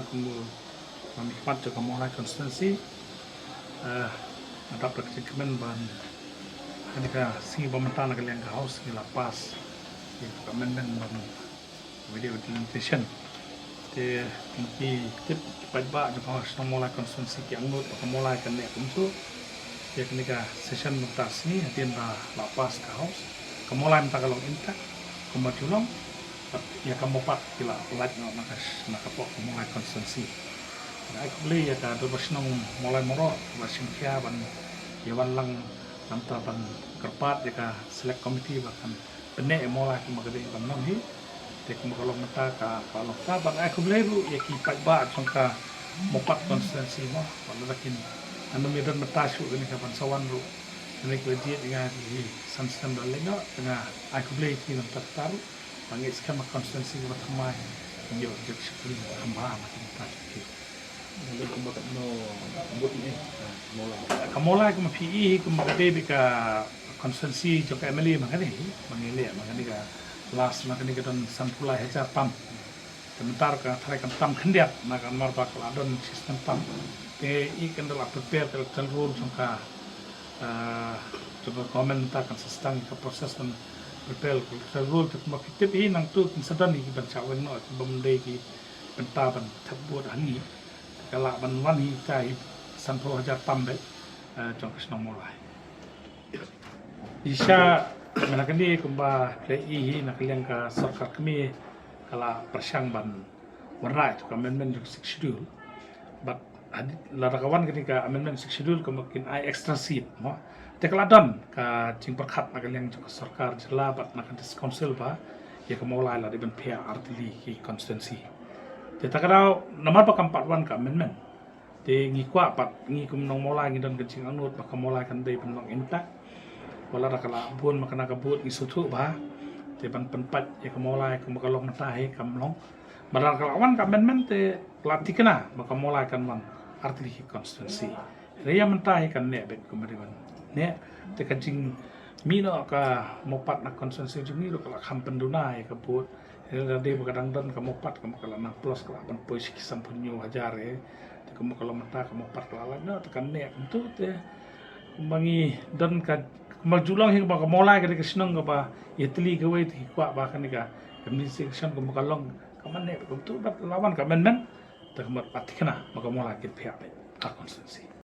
kamu menikmat juga mulai konstitusi ada perkembangan ban ketika si pemerintah nak yang house di lapas di amendment ban video delimitation te mungkin tip ba juga harus mulai konstitusi yang nut mulai kan ya untuk ya ketika session mutasi hadian lapas ke house kemulai minta kalau intak kemajuan ya kamu pak kila pelat nak pok mulai konstitusi. Aku beli ya kan terus nong mulai moro masih kia ban yawan lang nanti ban kerpat ya kan select committee bahkan benek mulai kemagari ban nong hi dek kalau mata kalau tak ban aku beli bu ya kipat ba sangka mopat konstitusi mah kalau lakin anu medan mata su ini kapan sawan bu ini kerja dengan di sansan dalenya dengan aku beli di nanti taruh panggil skema konstitusi bertamai yo jadi sekali hamba macam tadi. Mungkin kumbakat no ambut ni Kamulai kuma PE kuma kade bika konstitusi joka MLA makani mangile makani ka last makani ka don sampulai hajar tam sebentar ka tharai kan tam khendiat makan marba ka don sistem tam ke I kan dala prepare ka tel rule sangka coba komen ta kan sistem ka proses kan prepare ka rule ka kuma kitip I nang tu sadan ki ban chawen no bomdei ki benta ban thabut hani kalau ban hi kai sampul hajar tam be trong kesnong mulai Isya menakan di kumba play nak yang ka sarkar kami kala persyang ban warna itu amendment 6 schedule but lara kawan ketika amendment 6 schedule kemungkin ai extra seat mo tekladon ka jing perkhat nak yang jok sarkar jela bat nak dis council ba ya kemulai lah di ban pia artili ki constituency kita kadau nomor pakampat wan ka amendment te ngi kwa pat ngi kum nong mulai ngi don kencing anut maka mulai kan dei penong intak wala rakala bun maka nak but ngi sutu ba te ban penpat ya kemulai kum maka long tahe kam long barar kalawan ka amendment te latikna maka mulai kan man artili constituency reya mentahe kan ne bet kumariwan ne te kencing mino ka mopat nak constituency jungi ro kala kham penduna ya ka but dia kadang dan kamu pat kamu kalau 6 plus kalau 8 poin sekian punyu hajar kamu kalau mata kamu pat kalau na tekan nek itu teh bangi dan kemajulang hingga kamu mulai dari kesenang apa ya teli gawe ti kwa ba kan ka kami section kamu kalau kamu nek kamu tu lawan kamen men tak kamu patikna maka mulai kita pihak konstitusi